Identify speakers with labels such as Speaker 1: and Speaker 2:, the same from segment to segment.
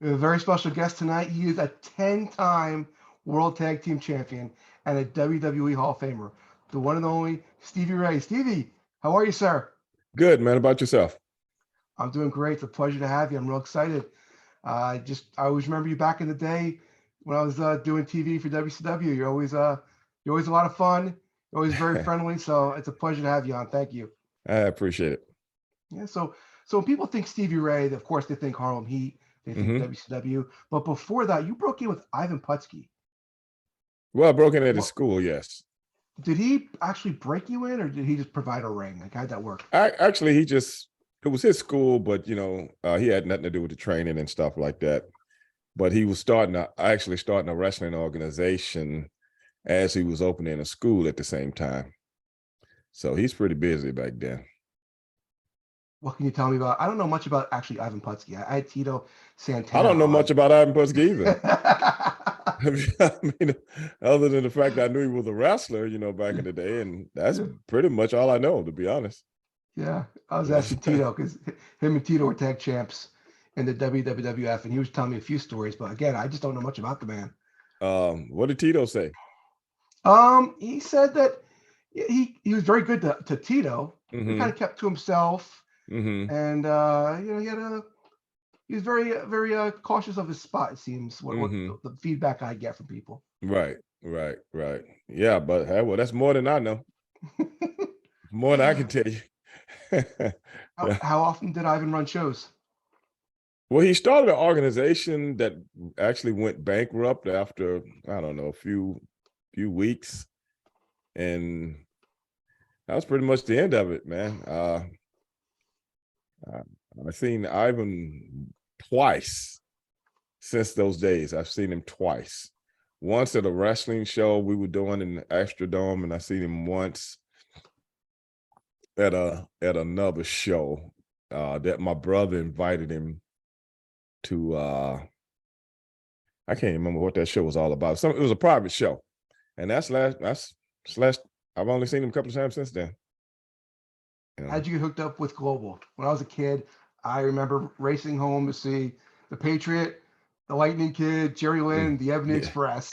Speaker 1: We have a very special guest tonight. He is a 10-time World Tag Team Champion and a WWE Hall of Famer, the one and only Stevie Ray. Stevie, how are you, sir?
Speaker 2: Good, man. About yourself?
Speaker 1: I'm doing great. It's a pleasure to have you. I'm real excited. I always remember you back in the day when I was doing TV for WCW. You're always a lot of fun. You're always very friendly. So it's a pleasure to have you on. Thank you.
Speaker 2: I appreciate it.
Speaker 1: Yeah. So when people think Stevie Ray, of course they think Harlem Heat, they think
Speaker 2: hmm
Speaker 1: WCW. But before that, you broke in with Ivan Putski.
Speaker 2: Well, broken at his
Speaker 1: What
Speaker 2: school, yes.
Speaker 1: did he actually break you in, or did he just provide a ring? Like, how'd that work?
Speaker 2: Actually, it was his school, but he had nothing to do with the training and stuff like that. But he was actually starting a wrestling organization as he was opening a school at the same time. So he's pretty busy back then.
Speaker 1: What can you tell me about? I don't know much about actually Ivan Putski. I had Tito
Speaker 2: I
Speaker 1: Santana
Speaker 2: don't know much
Speaker 1: on.
Speaker 2: about Ivan Putski either. I mean, other than the fact that I knew he was a wrestler, back in the day, and that's
Speaker 1: Yeah,
Speaker 2: pretty much all I know, to be honest.
Speaker 1: yeah. I was asking Tito because him and Tito were tag champs in the WWF, and he was telling me a few stories. But again, I just don't know much about the man.
Speaker 2: What did Tito say?
Speaker 1: He said that he was very good to Tito. He kind
Speaker 2: hmm
Speaker 1: of kept to himself,
Speaker 2: hmm
Speaker 1: and he was very cautious of his spot. It seems what
Speaker 2: hmm
Speaker 1: the feedback I get from people.
Speaker 2: Right, right. Yeah, but hey, well, that's more than I know. More than I can tell you.
Speaker 1: how,
Speaker 2: Yeah.
Speaker 1: how often did Ivan run shows?
Speaker 2: Well, he started an organization that actually went bankrupt after, I don't know, a few weeks, and that was pretty much the end of it, man. I- I've seen Ivan twice since those days. I've seen him twice. Once at a wrestling show we were doing in the Astrodome, and I seen him once at another show that my brother invited him to. I can't remember what that show was all about. It was a private show, and that's I've only seen him a couple of times since then. You know.
Speaker 1: How'd you get hooked up with Global? When I was a kid, I remember racing home to see the Patriot, the Lightning Kid, Jerry Lynn, the Ebony
Speaker 2: Yeah.
Speaker 1: Express.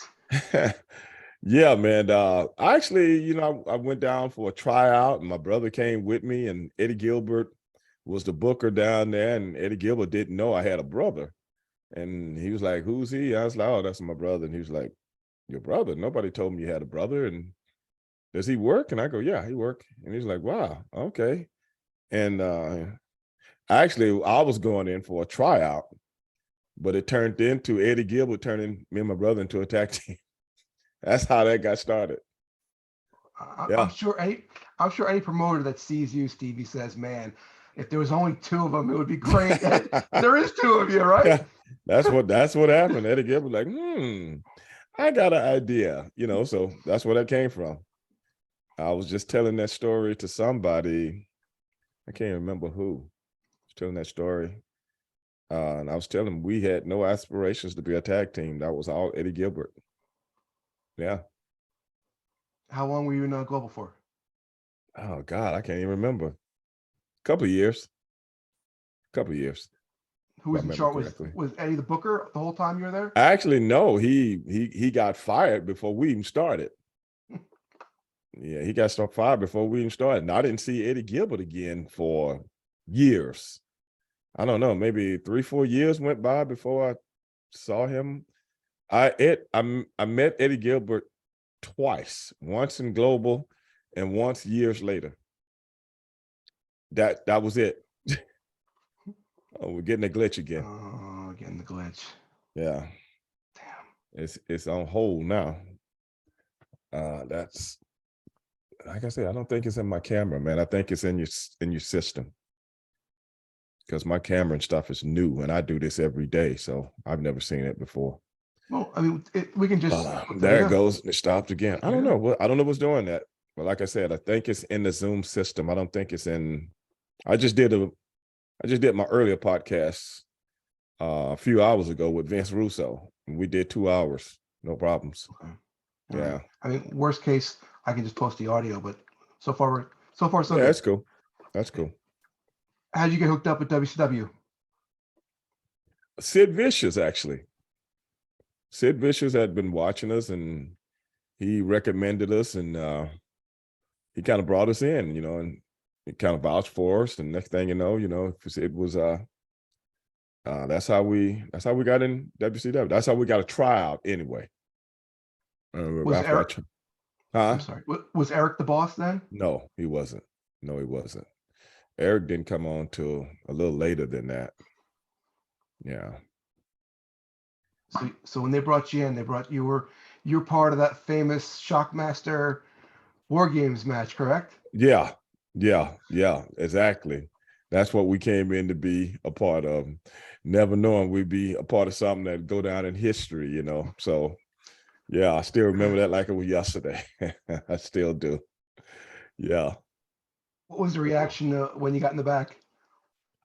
Speaker 2: Yeah, man. I actually, I went down for a tryout, and my brother came with me, and Eddie Gilbert was the booker down there, and Eddie Gilbert didn't know I had a brother. And he was like, "Who's he?" I was like, "Oh, that's my brother." And he was like, "Your brother? Nobody told me you had a brother." And does he work? And I go, "Yeah, he work." And he's like, "Wow, okay." And actually, I was going in for a tryout, but it turned into Eddie Gilbert turning me and my brother into a tag team. That's how that got started.
Speaker 1: I, I'm
Speaker 2: Yeah.
Speaker 1: sure any I'm sure any promoter that sees you, Stevie, says, "Man, if there was only two of them, it would be great." There is two of you, right?
Speaker 2: Yeah, that's what happened. Eddie Gilbert like, I got an idea, so that's where that came from. I was just telling that story to somebody. I can't remember who. I was telling that story. And I was telling him we had no aspirations to be a tag team. That was all Eddie Gilbert. Yeah.
Speaker 1: How long were you in Global for?
Speaker 2: Oh God, I can't even remember. Couple of years. Couple of years,
Speaker 1: Who
Speaker 2: if I
Speaker 1: was in
Speaker 2: remember
Speaker 1: charge?
Speaker 2: correctly.
Speaker 1: Was Eddie the Booker the whole time you were there?
Speaker 2: Actually, no, he got fired before we even started. Yeah, he got fired before we even started. And I didn't see Eddie Gilbert again for years. I don't know, maybe 3-4 years went by before I saw him. I met Eddie Gilbert twice, once in Global and once years later. That was it. Oh, we're getting a glitch again.
Speaker 1: Oh, getting the glitch.
Speaker 2: Yeah,
Speaker 1: Damn.
Speaker 2: it's on hold now. That's like I said, I don't think it's in my camera, man. I think it's in your system. Because my camera and stuff is new, and I do this every day, so I've never seen it before.
Speaker 1: Well, I mean, we can just. There you
Speaker 2: There it
Speaker 1: go.
Speaker 2: goes. It stopped again. I don't
Speaker 1: Yeah.
Speaker 2: know what. I don't know what's doing that. But like I said, I think it's in the Zoom system. I don't think it's in. I just did my earlier podcast a few hours ago with Vince Russo, and we did 2 hours, no problems.
Speaker 1: Okay. All right.
Speaker 2: Yeah,
Speaker 1: I mean, worst case, I can just post the audio, but so far so
Speaker 2: yeah,
Speaker 1: good.
Speaker 2: that's cool. That's cool.
Speaker 1: How'd you get hooked up with WCW?
Speaker 2: Sid Vicious, actually. Sid Vicious had been watching us, and he recommended us, and he kind of brought us in, and he kind of vouched for us. And next thing you know, it was that's how we got in WCW. That's how we got a tryout anyway.
Speaker 1: Was
Speaker 2: After
Speaker 1: Eric? I'm sorry. Was Eric the boss then?
Speaker 2: No, he wasn't. No, he wasn't. Eric didn't come on till a little later than that. Yeah.
Speaker 1: So when they brought you in, you're part of that famous Shockmaster War Games match, correct?
Speaker 2: Yeah, exactly. That's what we came in to be a part of. Never knowing we'd be a part of something that go down in history, So yeah, I still remember that like it was yesterday. I still do. Yeah.
Speaker 1: What was the reaction when you got in the back?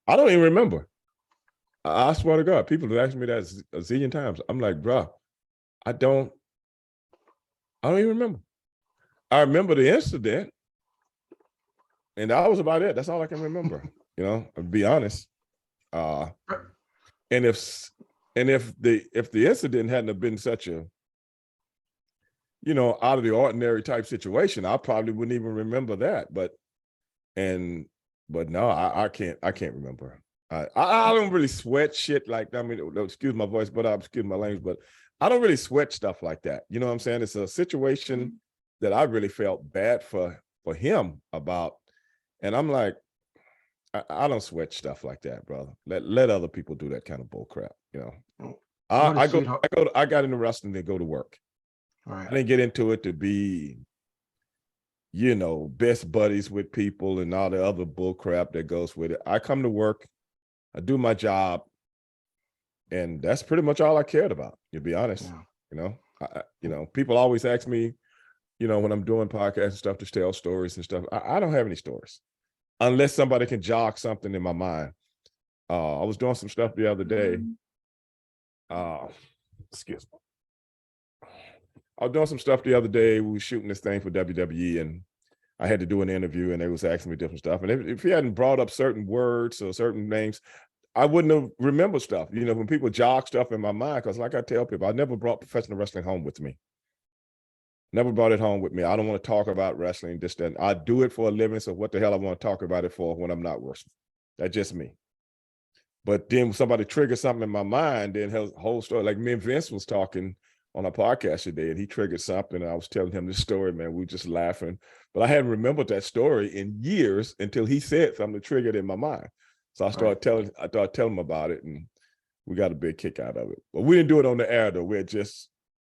Speaker 2: I don't even remember. I swear to God, people have asked me that a zillion times. I'm like, bro, I don't even remember. I remember the incident, and that was about it. That's all I can remember. To be honest. And if the incident hadn't have been such a out of the ordinary type situation, I probably wouldn't even remember that. But no, I can't remember. I don't really sweat shit like that. I mean, excuse my voice, but excuse my language, but I don't really sweat stuff like that. You know what I'm saying? It's a situation that I really felt bad for him about. And I'm like, I don't sweat stuff like that, brother. Let other people do that kind of bull crap. I got into wrestling to go to work.
Speaker 1: Right.
Speaker 2: I didn't get into it to be, best buddies with people and all the other bull crap that goes with it. I come to work, I do my job, and that's pretty much all I cared about, to be honest. Yeah. People always ask me, when I'm doing podcasts and stuff to tell stories and stuff. I don't have any stories unless somebody can jog something in my mind. I was doing some stuff the other day. Excuse me. I was doing some stuff the other day. We were shooting this thing for WWE, and I had to do an interview, and they was asking me different stuff. And if he hadn't brought up certain words or certain names, I wouldn't have remembered stuff. When people jog stuff in my mind, because like I tell people, I never brought professional wrestling home with me. Never brought it home with me. I don't want to talk about wrestling, this, that. I do it for a living, so what the hell I want to talk about it for when I'm not wrestling? That's just me. But then when somebody triggers something in my mind, then his whole story, like me and Vince was talking on a podcast today, and he triggered something, and I was telling him this story, man. We were just laughing. But I hadn't remembered that story in years until he said something that triggered in my mind. So I started telling him about it, and we got a big kick out of it. But we didn't do it on the air, though. We had just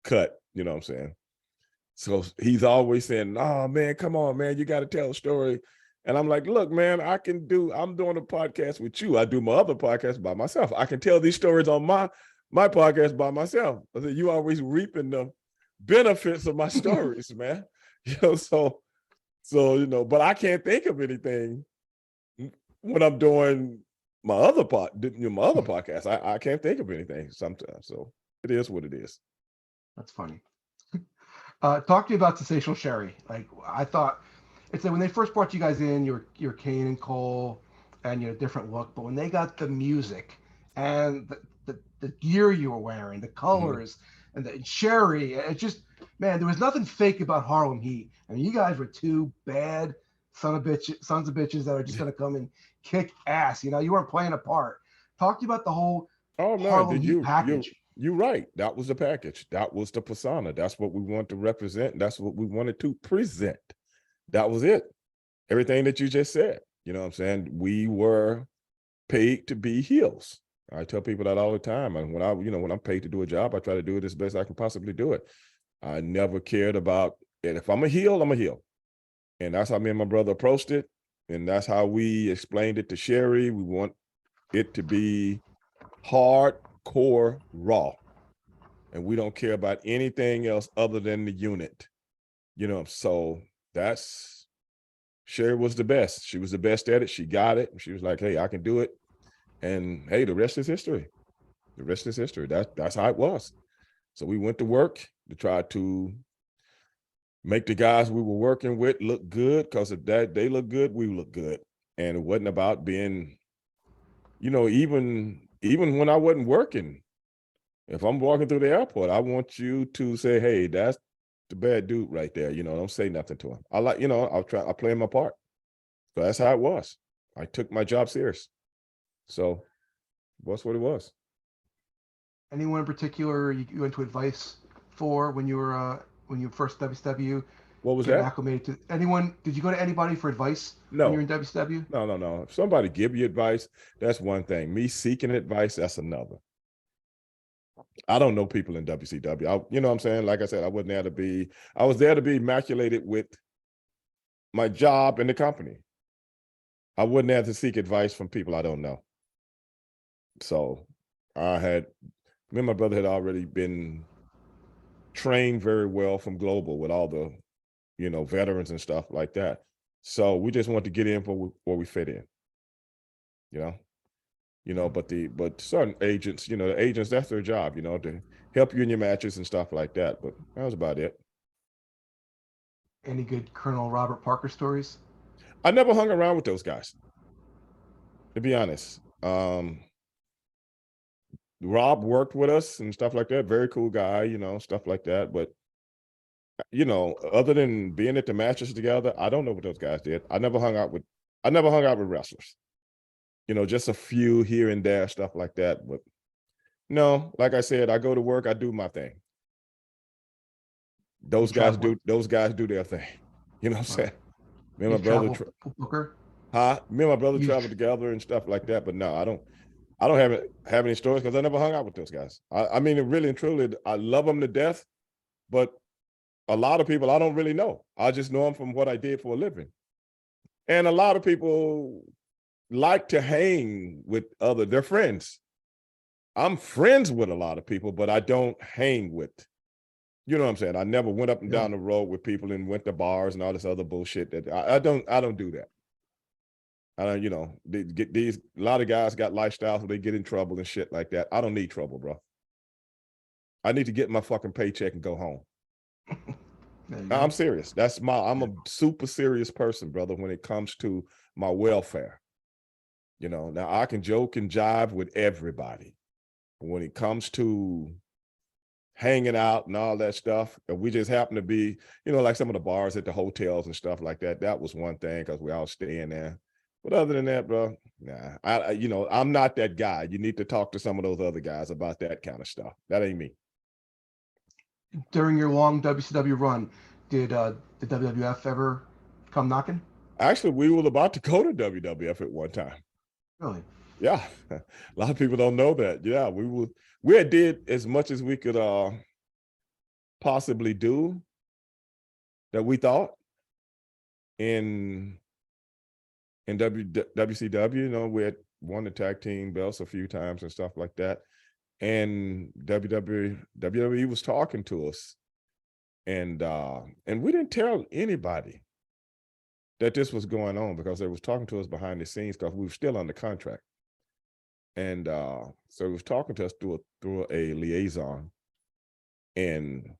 Speaker 2: cut, you know what I'm saying? So he's always saying, "Oh, man, come on, man, you got to tell a story." And I'm like, look, man, I'm doing a podcast with you. I do my other podcast by myself. I can tell these stories on my podcast by myself. I said, you always reaping the benefits of my stories, man. So, but I can't think of anything when I'm doing my other podcast. I can't think of anything sometimes. So it is what it is.
Speaker 1: That's funny. Talk to me about Sensational Sherry. Like, I thought it's like when they first brought you guys in, you're Kane and Cole, and you had a different look. But when they got the music and the gear you were wearing, the colors, and the Sherry, it just, man, there was nothing fake about Harlem Heat. I mean, you guys were two bad sons of bitches that are just gonna come and kick ass. You weren't playing a part. Talk to you about the whole Harlem Heat package.
Speaker 2: You're right. That was the package. That was the persona. That's what we wanted to represent. That's what we wanted to present. That was it. Everything that you just said. You know what I'm saying? We were paid to be heels. I tell people that all the time. And when I'm paid to do a job, I try to do it as best I can possibly do it. I never cared about it. If I'm a heel, I'm a heel. And that's how me and my brother approached it. And that's how we explained it to Sherry. We want it to be hardcore raw. And we don't care about anything else other than the unit. So Sherry was the best. She was the best at it. She got it. She was like, hey, I can do it. And hey, the rest is history. The rest is history. That's how it was. So we went to work to try to make the guys we were working with look good, because if they look good, we look good. And it wasn't about being, even even when I wasn't working, if I'm walking through the airport, I want you to say, hey, that's the bad dude right there. Don't say nothing to him. I like, I play my part. So that's how it was. I took my job serious. So that's what it was.
Speaker 1: Anyone in particular you went to advice for when you first WCW?
Speaker 2: What was
Speaker 1: Getting
Speaker 2: that?
Speaker 1: acclimated to anyone? Did you go to anybody for advice when you were
Speaker 2: No,
Speaker 1: in WCW?
Speaker 2: no. If somebody give you advice, that's one thing. Me seeking advice, that's another. I don't know people in WCW. You know what I'm saying? Like I said, I was there to be immaculated with my job in the company. I wouldn't have to seek advice from people I don't know. So me and my brother had already been trained very well from Global with all the, veterans and stuff like that. So we just wanted to get in where we fit in, but certain agents, the agents, that's their job, to help you in your matches and stuff like that. But that was about it.
Speaker 1: Any good Colonel Robert Parker stories?
Speaker 2: I never hung around with those guys, to be honest. Rob worked with us and stuff like that. Very cool guy, stuff like that. But, other than being at the matches together, I don't know what those guys did. I never hung out with wrestlers. Just a few here and there, stuff like that. But no, like I said, I go to work, I do my thing. Those guys do their thing. You know what I'm saying? Me and my brother traveled together and stuff like that. But no, I don't have any stories because I never hung out with those guys. I mean, really and truly, I love them to death, but a lot of people I don't really know. I just know them from what I did for a living. And a lot of people like to hang with their friends. I'm friends with a lot of people, but I don't hang with, you know what I'm saying? I never went up and down the road with people and went to bars and all this other bullshit that I don't do that. I don't, a lot of guys got lifestyles where they get in trouble and shit like that. I don't need trouble, bro. I need to get my fucking paycheck and go home. I'm serious. I'm a super serious person, brother, when it comes to my welfare. Now I can joke and jive with everybody. But when it comes to hanging out and all that stuff, and we just happen to be, like some of the bars at the hotels and stuff like that. That was one thing because we all staying there. But other than that, bro, nah, I'm not that guy. You need to talk to some of those other guys about that kind of stuff. That ain't me.
Speaker 1: During your long WCW run, did the WWF ever come knocking?
Speaker 2: Actually, we were about to go to WWF at one time.
Speaker 1: Really?
Speaker 2: Yeah. A lot of people don't know that. Yeah, we had did as much as we could possibly do that we thought in WCW. We had won the tag team belts a few times and stuff like that. And WWE was talking to us, and we didn't tell anybody that this was going on because they was talking to us behind the scenes because we were still under contract. And so he was talking to us through a liaison. And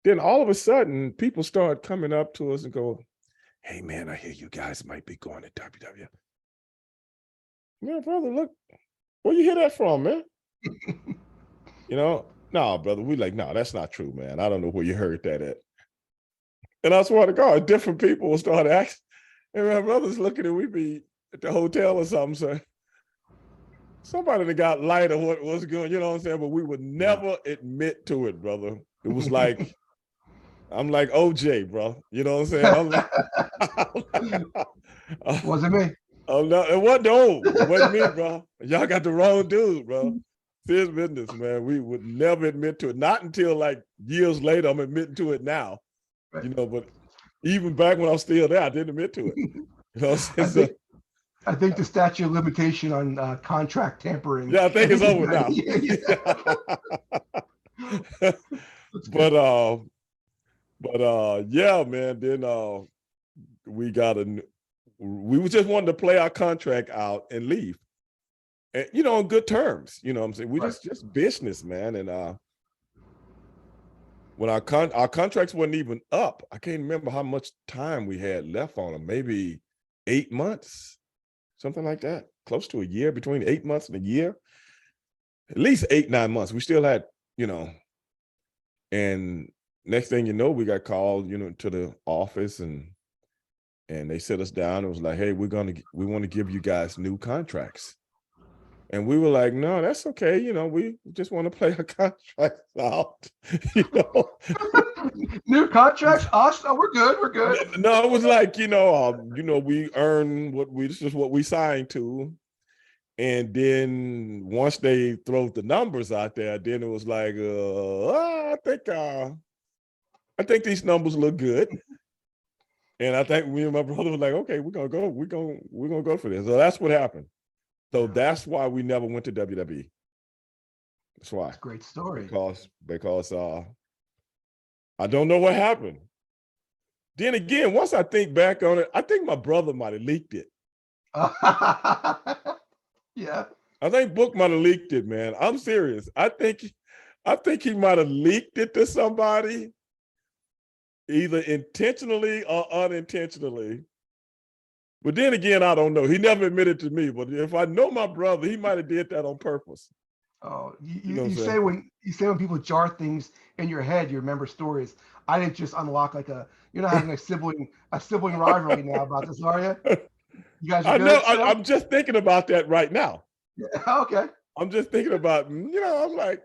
Speaker 2: then all of a sudden, people started coming up to us and go, hey, man, I hear you guys might be going to WWF. Man, brother, look, where you hear that from, man? No, brother, we like, no, that's not true, man. I don't know where you heard that at. And I swear to God, different people will start asking. And my brother's looking at, we be at the hotel or something, saying, somebody that got light of what was going, you know what I'm saying? But we would never admit to it, brother. It was like, I'm like OJ, bro. You know what I'm saying?
Speaker 1: Wasn't me.
Speaker 2: Oh no, it wasn't me, bro. Y'all got the wrong dude, bro. Serious business, man. We would never admit to it. Not until like years later, I'm admitting to it now. Right. But even back when I was still there, I didn't admit to it.
Speaker 1: I think the statute of limitation on contract tampering.
Speaker 2: Yeah, I think it's over now. Yeah, man. Then we just wanted to play our contract out and leave, and on good terms. You know what I'm saying? We just business, man. And when our contracts wasn't even up, I can't remember how much time we had left on them. Maybe 8 months. something like that, close to a year, between 8 months and a year, at least 8, 9 months. We still had, and next thing you know, we got called, to the office and they sit us down. It was like, hey, we want to give you guys new contracts. And we were like, no, that's okay. We just want to play our contracts out,
Speaker 1: New contracts, us? Oh, we're good. We're good.
Speaker 2: No, it was like, we earn this is what we signed to. And then once they throw the numbers out there, then it was like, I think these numbers look good. And I think me and my brother were like, okay, we're gonna go for this. So that's what happened. So that's why we never went to WWE. That's why.
Speaker 1: That's a great story.
Speaker 2: Because I don't know what happened. Then again, once I think back on it, I think my brother might have leaked it.
Speaker 1: Yeah.
Speaker 2: I think Book might have leaked it, man. I'm serious. I think he might have leaked it to somebody, either intentionally or unintentionally. But then again, I don't know. He never admitted to me. But if I know my brother, he might have did that on purpose.
Speaker 1: Oh, you say when people jar things in your head, you remember stories. I didn't just unlock you're not having a sibling rivalry now about this, are you? You guys are good.
Speaker 2: I know. I'm just thinking about that right now.
Speaker 1: Yeah, okay.
Speaker 2: I'm just thinking about, I'm like,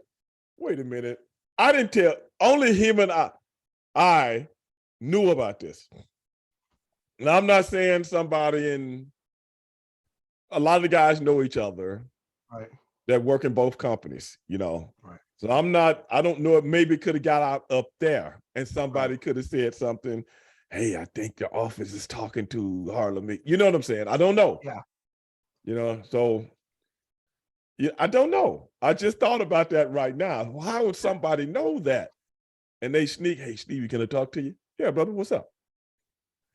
Speaker 2: wait a minute. I didn't tell. Only him and I knew about this. Now, I'm not saying somebody a lot of the guys know each other.
Speaker 1: Right.
Speaker 2: That work in both companies,
Speaker 1: Right.
Speaker 2: So I don't know if maybe could have got out up there and somebody could have said something. Hey, I think the office is talking to Harlem Heat. You know what I'm saying? I don't know.
Speaker 1: Yeah.
Speaker 2: So yeah, I don't know. I just thought about that right now. How would somebody know that? And they sneak, hey, Stevie, can I talk to you? Yeah, brother, what's up?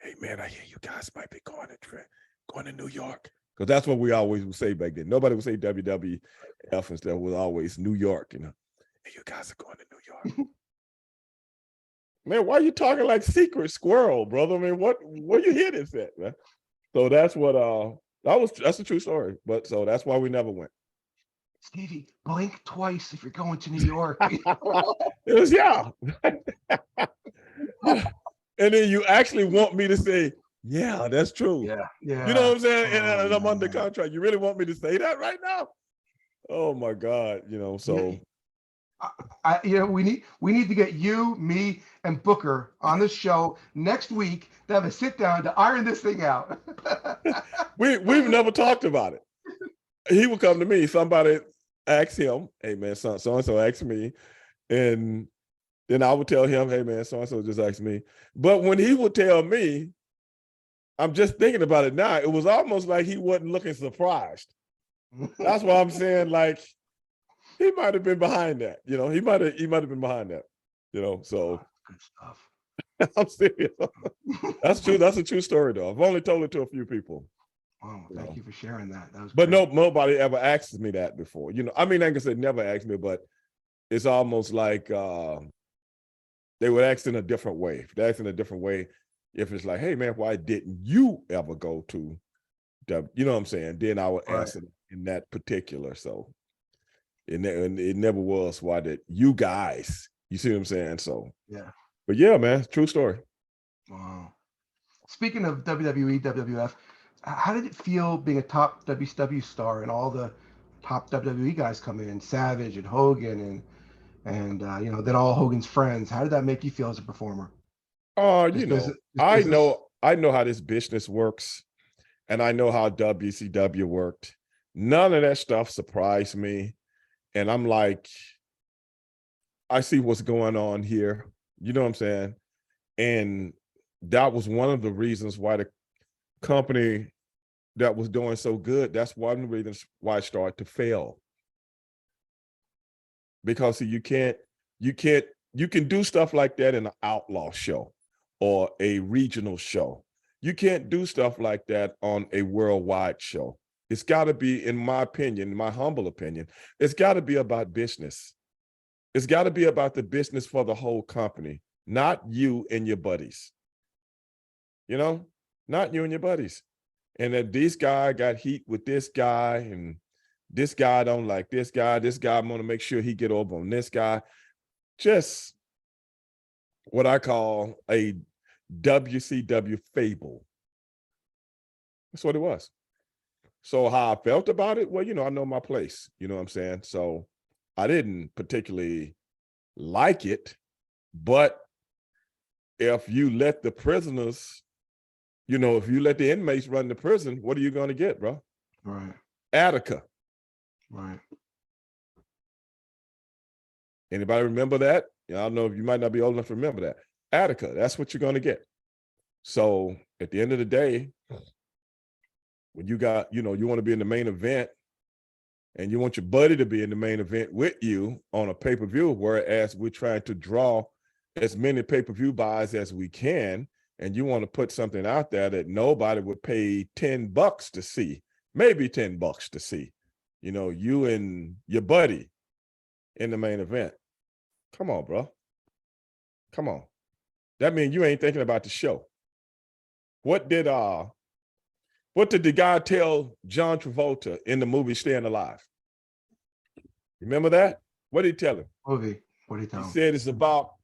Speaker 2: Hey, man, I hear you guys might be going to New York. Because that's what we always would say back then. Nobody would say WWF and stuff. It was always New York, Hey, you guys are going to New York. Man, why are you talking like Secret Squirrel, brother? I mean, where you hear this at, man? So that's what that's a true story. But so that's why we never went.
Speaker 1: Stevie, blink twice if you're going to New York.
Speaker 2: It was And then you actually want me to say, yeah, that's true.
Speaker 1: Yeah.
Speaker 2: You know what I'm saying? And I'm under contract. You really want me to say that right now? Oh my God, so
Speaker 1: we need to get you, me, and Booker on the show next week to have a sit down to iron this thing out.
Speaker 2: We've never talked about it. He would come to me. Somebody asked him, hey man, so and so asked me. And then I would tell him, hey man, so and so just asked me. But when he would tell me, I'm just thinking about it now, it was almost like he wasn't looking surprised. That's why I'm saying, like, he might have been behind that. He might have been behind that. So
Speaker 1: good stuff.
Speaker 2: I'm serious. That's true. That's a true story, though. I've only told it to a few people.
Speaker 1: Oh, thank you for sharing that. That was
Speaker 2: but
Speaker 1: great.
Speaker 2: Nobody ever asked me that before. I mean, like I said, never asked me, but it's almost like they would ask in a different way. If they ask in a different way, if it's like, hey man, why didn't you ever go to you know what I'm saying? Then I would answer in that particular. So it never was why did you guys, you see what I'm saying? So
Speaker 1: yeah.
Speaker 2: But yeah, man, true story.
Speaker 1: Wow. Speaking of WWE, WWF, how did it feel being a top WCW star and all the top WWE guys come in, Savage and Hogan and then all Hogan's friends? How did that make you feel as a performer?
Speaker 2: I know how this business works, and I know how WCW worked. None of that stuff surprised me. And I'm like, I see what's going on here. You know what I'm saying? And that was one of the reasons why the company that was doing so good, that's one of the reasons why it started to fail. Because see, you can do stuff like that in an outlaw show or a regional show. You can't do stuff like that on a worldwide show. It's got to be, in my opinion, my humble opinion, it's got to be about business. It's got to be about the business for the whole company, not you and your buddies. Not you and your buddies. and that this guy got heat with this guy, and this guy don't like this guy. This guy, I'm going to make sure he get over on this guy. Just what I call a WCW fable. That's what it was. So how I felt about it, well, I know my place. You know what I'm saying? So I didn't particularly like it, but if you let the prisoners, if you let the inmates run the prison, what are you going to get, bro?
Speaker 1: Right.
Speaker 2: Attica.
Speaker 1: Right.
Speaker 2: Anybody remember that? I don't know if you might not be old enough to remember that. Attica, that's what you're going to get. So at the end of the day, when you got, you want to be in the main event and you want your buddy to be in the main event with you on a pay-per-view, whereas we're trying to draw as many pay-per-view buys as we can, and you want to put something out there that nobody would pay $10 to see, maybe $10 to see, you and your buddy in the main event. Come on, bro. Come on. That means you ain't thinking about the show. What did the guy tell John Travolta in the movie Staying Alive? Remember that? What did he tell him?
Speaker 1: Movie. What did he tell him?
Speaker 2: He said it's about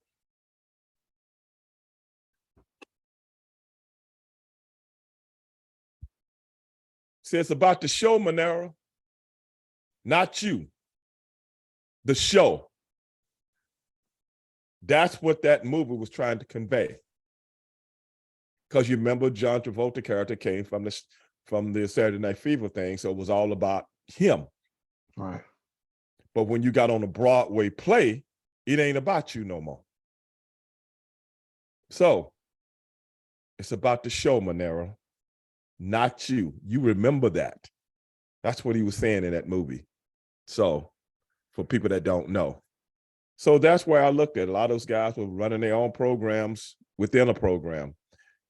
Speaker 2: the show, Monero, not you. The show. That's what that movie was trying to convey. Because you remember John Travolta character came from the Saturday Night Fever thing, so it was all about him.
Speaker 1: Right.
Speaker 2: But when you got on a Broadway play, it ain't about you no more. So it's about the show, Monero, not you. You remember that. That's what he was saying in that movie. So for people that don't know. So that's where I looked at. A lot of those guys were running their own programs within a program.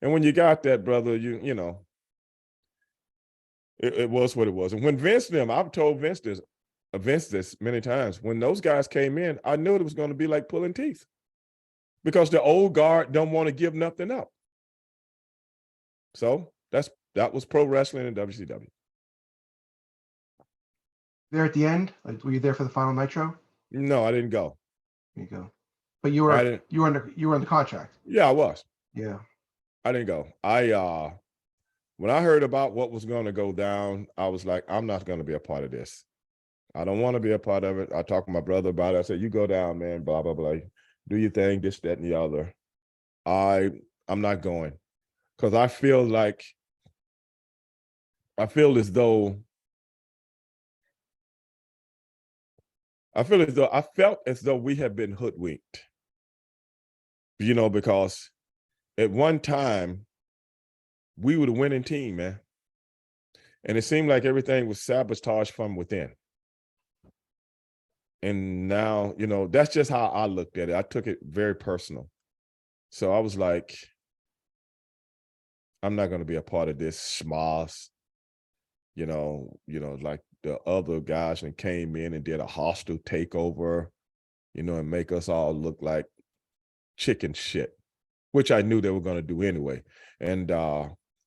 Speaker 2: And when you got that, brother, it was what it was. And when I've told Vince this many times, when those guys came in, I knew it was going to be like pulling teeth because the old guard don't want to give nothing up. So that was pro wrestling in WCW.
Speaker 1: There at the end, like, were you there for the final Nitro?
Speaker 2: No, I didn't go.
Speaker 1: There you go. But you were under contract.
Speaker 2: Yeah, I was.
Speaker 1: Yeah.
Speaker 2: I didn't go. When I heard about what was going to go down, I was like, I'm not going to be a part of this. I don't want to be a part of it. I talked to my brother about it. I said, you go down, man, blah, blah, blah. Do your thing, this, that, and the other. I'm not going because I feel as though we have been hoodwinked, because at one time we were the winning team, man. And it seemed like everything was sabotaged from within. And now, that's just how I looked at it. I took it very personal. So I was like, I'm not going to be a part of this schmoz, like the other guys and came in and did a hostile takeover, and make us all look like chicken shit, which I knew they were going to do anyway. And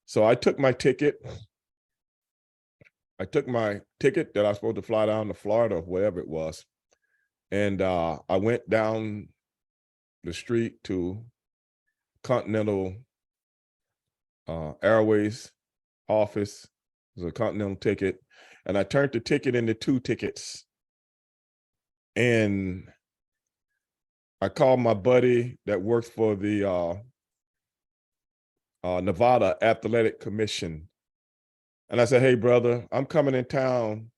Speaker 2: so I took my ticket. that I was supposed to fly down to Florida or wherever it was. And I went down the street to Continental Airways office. It was a Continental ticket. And I turned the ticket into 2 tickets. And I called my buddy that works for the Nevada Athletic Commission. And I said, hey, brother, I'm coming in town.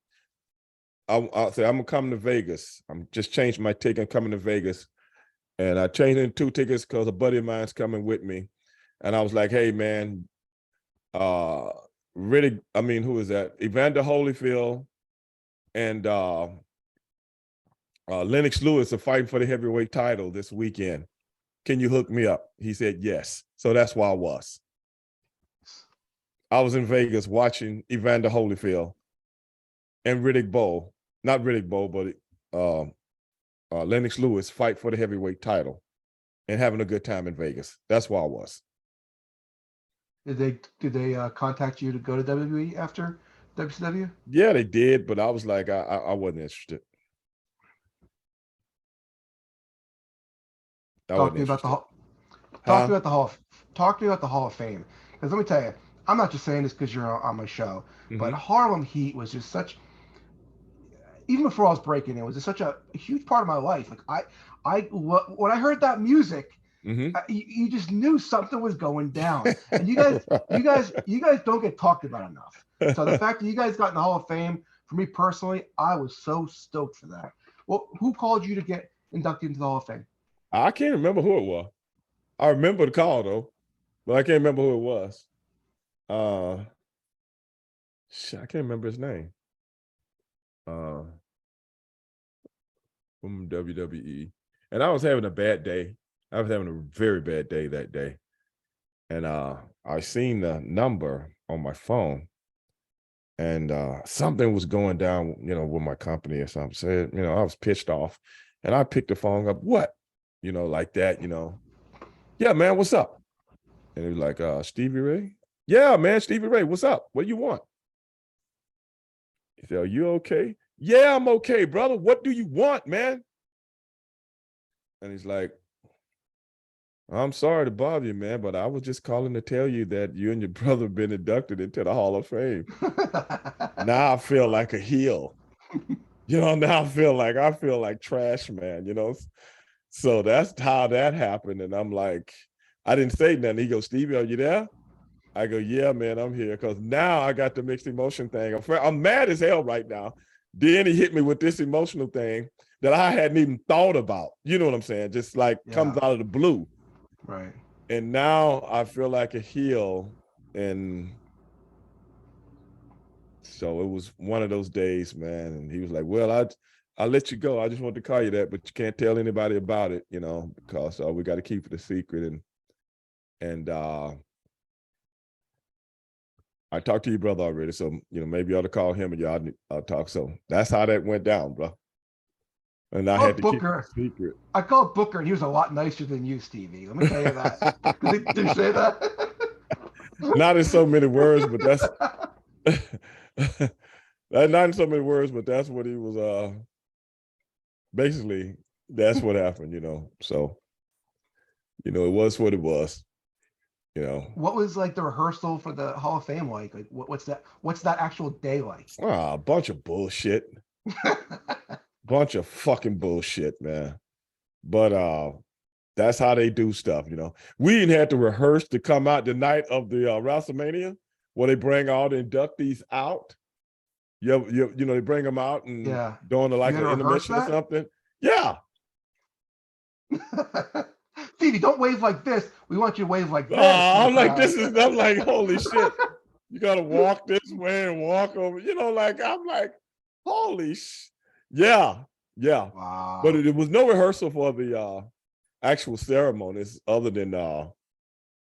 Speaker 2: I said, I'm coming to Vegas. I'm just changing my ticket. I'm coming to Vegas. And I changed it in 2 tickets because a buddy of mine's coming with me. And I was like, hey, man, who is that? Evander Holyfield and Lennox Lewis are fighting for the heavyweight title this weekend. Can you hook me up? He said, yes. So that's where I was. I was in Vegas watching Evander Holyfield and Lennox Lewis fight for the heavyweight title and having a good time in Vegas. That's where I was.
Speaker 1: Did they contact you to go to WWE after WCW?
Speaker 2: Yeah, they did, but I was like, I wasn't interested. I
Speaker 1: Talk
Speaker 2: wasn't
Speaker 1: to me about the
Speaker 2: interested.
Speaker 1: Hall- talk to
Speaker 2: Huh?
Speaker 1: me about the Hall of Talk to me about the Hall of Fame. Because let me tell you, I'm not just saying this because you're on my show, but
Speaker 2: Mm-hmm.
Speaker 1: Harlem Heat was just such. Even before I was breaking, it was just such a huge part of my life. Like when I heard that music,
Speaker 2: Mm-hmm.
Speaker 1: you just knew something was going down. And you guys don't get talked about enough. So the fact that you guys got in the Hall of Fame, for me personally, I was so stoked for that. Well, who called you to get inducted into the Hall of Fame?
Speaker 2: I can't remember who it was. I remember the call though, but I can't remember who it was. Uh, shit, I can't remember his name. Uh, from WWE, and I was having a bad day. I was having a very bad day that day, and I seen the number on my phone, and something was going down, with my company or something. So, I was pissed off, and I picked the phone up. What, like that, Yeah, man, what's up? And he was like, Stevie Ray. Yeah, man, Stevie Ray, what's up? What do you want? He said, are you okay? Yeah, I'm okay, brother. What do you want, man? And he's like, I'm sorry to bother you, man, but I was just calling to tell you that you and your brother have been inducted into the Hall of Fame. Now I feel like a heel. Now I feel like trash, man, So that's how that happened. And I'm like, I didn't say nothing. He goes, Stevie, are you there? I go, yeah, man, I'm here. Because now I got the mixed emotion thing. I'm mad as hell right now. Then he hit me with this emotional thing that I hadn't even thought about. You know what I'm saying? Just like comes
Speaker 1: Yeah,
Speaker 2: out of the blue.
Speaker 1: right.
Speaker 2: And now I feel like a heel. And so it was one of those days, man. And he was like, well, I'll let you go. I just want to call you that, but you can't tell anybody about it, because we got to keep it a secret. And I talked to your brother already, so maybe you ought to call him and y'all talk. So that's how that went down, bro. And I had
Speaker 1: Called
Speaker 2: to keep it
Speaker 1: Booker.
Speaker 2: a secret.
Speaker 1: I called Booker, and he was a lot nicer than you, Stevie. Let me tell you that. Did he say that?
Speaker 2: Not in so many words, but that's not in so many words, but that's what he was. Basically, that's what happened. So it was what it was. You know,
Speaker 1: What was like the rehearsal for the Hall of Fame like? Like what's that? What's that actual day like?
Speaker 2: a bunch of bullshit, bunch of fucking bullshit, man. But that's how they do stuff. We didn't have to rehearse to come out the night of the WrestleMania, where they bring all the inductees out. They bring them out and
Speaker 1: Yeah,
Speaker 2: doing
Speaker 1: you
Speaker 2: like
Speaker 1: had
Speaker 2: an
Speaker 1: to rehearse
Speaker 2: intermission or
Speaker 1: that.
Speaker 2: something. Yeah.
Speaker 1: Stevie, don't wave like this. We want you to wave like this for the
Speaker 2: I'm like,
Speaker 1: crowd.
Speaker 2: I'm like, holy shit. You got to walk this way and walk over, I'm like, holy yeah, yeah. But
Speaker 1: Wow.
Speaker 2: it was no rehearsal for the actual ceremonies other than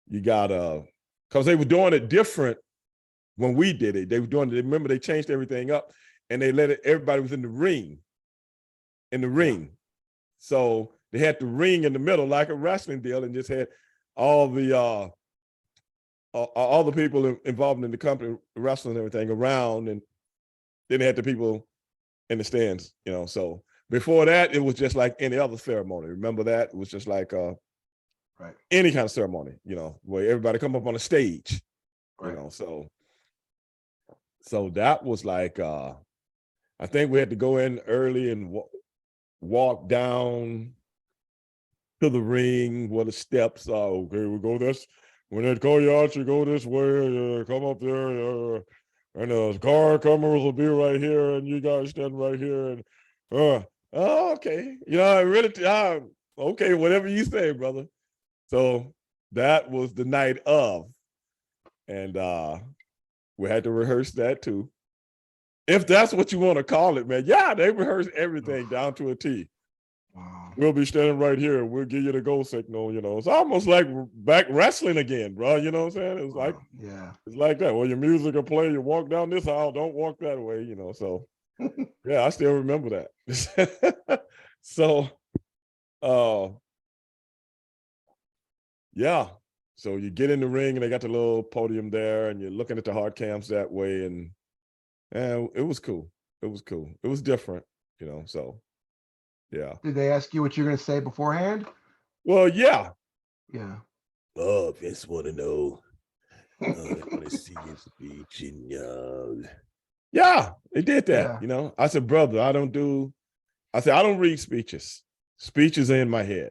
Speaker 2: you got because they were doing it different when we did it. They were doing it, remember they changed everything up and they everybody was in the ring.
Speaker 1: Yeah.
Speaker 2: So they had the ring in the middle like a wrestling deal and just had all the people involved in the company wrestling and everything around, and then they had the people in the stands, So before that, it was just like any other ceremony. Remember that? It was just like
Speaker 1: Right.
Speaker 2: any kind of ceremony, where everybody come up on a stage,
Speaker 1: Right.
Speaker 2: So that was like I think we had to go in early and walk down to the ring where the steps are. Okay, we go this. When they call you out, you go this way. Come up there, and the car cameras will be right here, and you guys stand right here. And oh, okay, really, okay, whatever you say, brother. So that was the night of, and we had to rehearse that too, if that's what you want to call it, man. Yeah, they rehearse everything down to a T.
Speaker 1: Wow.
Speaker 2: We'll be standing right here and we'll give you the go signal. It's almost like back wrestling again, bro. You know what I'm saying?
Speaker 1: Yeah.
Speaker 2: It's like that. Well, your music will play, you walk down this aisle, don't walk that way, So yeah, I still remember that. So yeah. So you get in the ring and they got the little podium there and you're looking at the hard cams that way. And it was cool. It was cool. It was different, so yeah.
Speaker 1: Did they ask you what you're going to say beforehand?
Speaker 2: Well, yeah.
Speaker 1: Yeah.
Speaker 2: Oh, Vince want to know. I want to see your speech. And, yeah, they did that.
Speaker 1: Yeah.
Speaker 2: I said, brother, I don't read speeches. Speeches are in my head.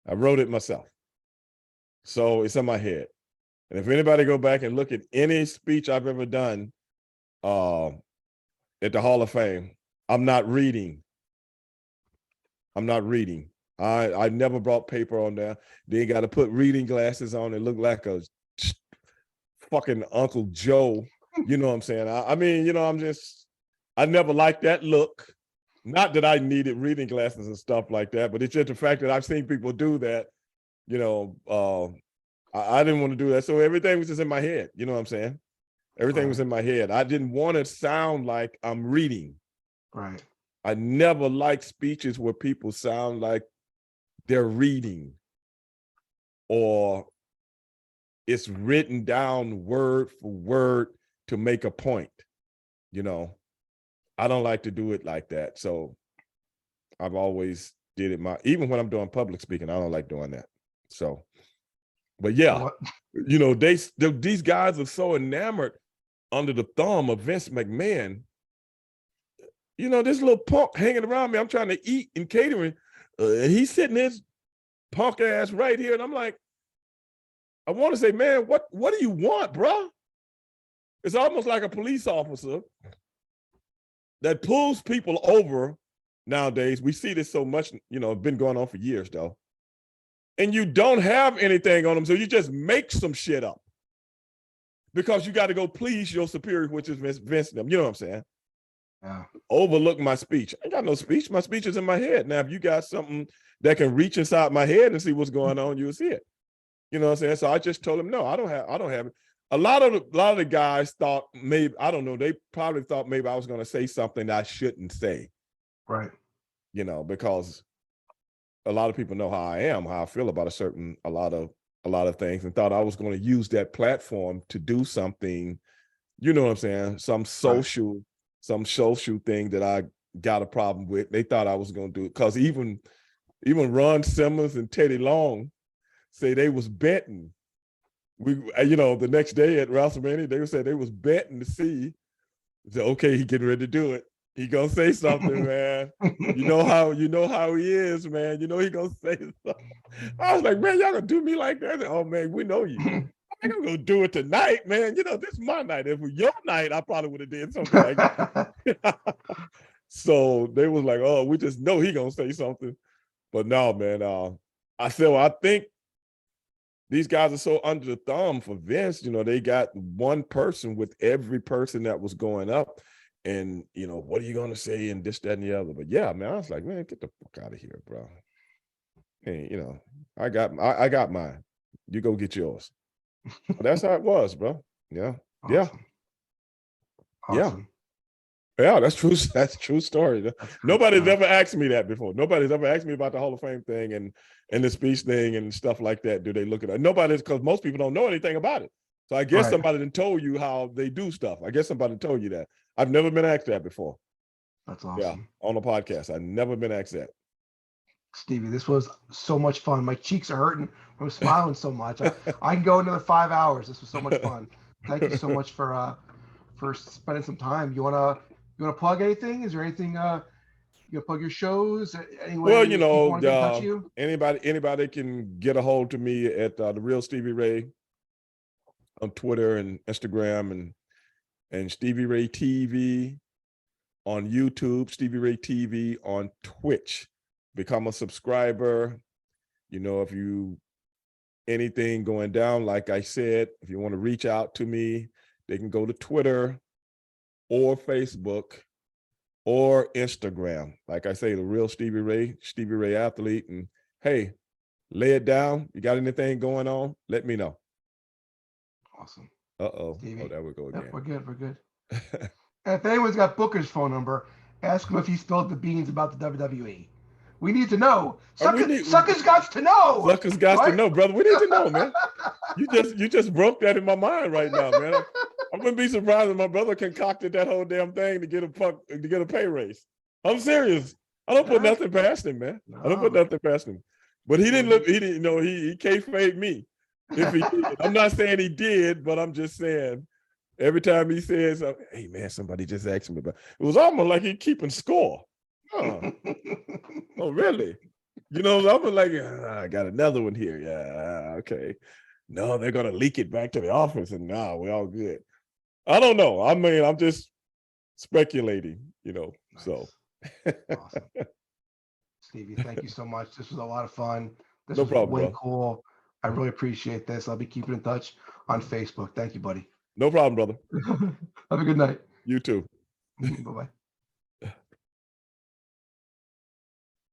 Speaker 2: I wrote it myself. So it's in my head. And if anybody go back and look at any speech I've ever done at the Hall of Fame, I'm not reading. I never brought paper on there. They got to put reading glasses on and look like a fucking Uncle Joe. You know what I'm saying? I mean, I never liked that look. Not that I needed reading glasses and stuff like that, but it's just the fact that I've seen people do that. I didn't want to do that. So everything was just in my head. You know what I'm saying? Everything was in my head. I didn't want to sound like I'm reading.
Speaker 1: Right.
Speaker 2: I never liked speeches where people sound like they're reading or it's written down word for word to make a point. I don't like to do it like that. So I've always did it even when I'm doing public speaking, I don't like doing that. So, but yeah, these guys are so enamored under the thumb of Vince McMahon. This little punk hanging around me. I'm trying to eat in catering. And he's sitting his punk ass right here. And I'm like, I want to say, man, what do you want, bro? It's almost like a police officer that pulls people over nowadays. We see this so much, been going on for years, though. And you don't have anything on them, so you just make some shit up. Because you got to go please your superior, which is Vince them. You know what I'm saying?
Speaker 1: Yeah.
Speaker 2: Overlook my speech. I ain't got no speech. My speech is in my head. Now, if you got something that can reach inside my head and see what's going on, you'll see it. You know what I'm saying? So I just told him, no, I don't have it. A lot of the guys thought maybe, I don't know, they probably thought maybe I was going to say something I shouldn't say.
Speaker 1: Right.
Speaker 2: Because a lot of people know how I am, how I feel about a lot of things, and thought I was going to use that platform to do something, you know what I'm saying? Some social thing that I got a problem with. They thought I was going to do it because even Ron Simmons and Teddy Long say they was betting. The next day at WrestleMania, they said they was betting to see. Said, okay, he getting ready to do it. He gonna say something, man. You know how he is, man. He gonna say something. I was like, man, y'all gonna do me like that? Oh man, we know you. I'm gonna go do it tonight, man. This is my night. If it was your night, I probably would have did something like that. So they was like, oh, we just know he gonna say something. But no, man. I said, well, I think these guys are so under the thumb for Vince. They got one person with every person that was going up. And, what are you going to say and this, that, and the other? But yeah, man, I was like, man, get the fuck out of here, bro. Hey, I got mine. You go get yours. But that's how it was, bro. Yeah.
Speaker 1: Awesome.
Speaker 2: Yeah.
Speaker 1: Awesome.
Speaker 2: Yeah, that's true. That's a true story. Nobody's
Speaker 1: story.
Speaker 2: ever asked me that before. Nobody's ever asked me about the Hall of Fame thing and the speech thing and stuff like that. Do they look at it? Nobody's, because most people don't know anything about it. So I guess somebody done told you how they do stuff. I guess somebody told you that. I've never been asked that before.
Speaker 1: That's awesome.
Speaker 2: Yeah, on a podcast. I've never been asked that.
Speaker 1: Stevie, this was so much fun. My cheeks are hurting. I'm smiling so much. I can go another 5 hours. This was so much fun. Thank you so much for spending some time. You wanna plug anything? Is there anything you plug your shows?
Speaker 2: Well,
Speaker 1: people want to get in touch with you?
Speaker 2: Anybody can get a hold to me at the Real Stevie Ray on Twitter and Instagram and Stevie Ray TV on YouTube, Stevie Ray TV on Twitch. Become a subscriber. If you anything going down, like I said, if you want to reach out to me, they can go to Twitter or Facebook or Instagram. Like I say, the Real Stevie Ray Athlete. And hey, lay it down. You got anything going on? Let me know.
Speaker 1: Awesome.
Speaker 2: Uh-oh. Oh, there we go again.
Speaker 1: Yep, we're good. And if anyone's got Booker's phone number, ask him if he spilled the beans about the WWE. We need to know.
Speaker 2: We
Speaker 1: Suckers got to know.
Speaker 2: Suckers got
Speaker 1: right?
Speaker 2: to know, brother. We need to know, man. You just broke that in my mind right now, man. I wouldn't be surprised if my brother concocted that whole damn thing to get a pay raise. I'm serious. I don't put nothing past him, man. I don't put nothing past him. But he didn't look. He didn't. You know, he kayfabed me. If he did. I'm not saying he did, but I'm just saying. Every time he says, "Hey, man, somebody just asked me about," it was almost like he keeping score. Oh, really? You know, I'm like, I got another one here. Yeah, okay. No, they're gonna leak it back to the office, and no, we're all good. I don't know. I mean, I'm just speculating, you know.
Speaker 1: Nice.
Speaker 2: So,
Speaker 1: awesome. Stevie, thank you so much. This was a lot of fun. This
Speaker 2: no
Speaker 1: was
Speaker 2: problem,
Speaker 1: way
Speaker 2: bro.
Speaker 1: cool. I really appreciate this. I'll be keeping in touch on Facebook. Thank you, buddy.
Speaker 2: No problem, brother.
Speaker 1: Have a good night.
Speaker 2: You too.
Speaker 1: Bye-bye.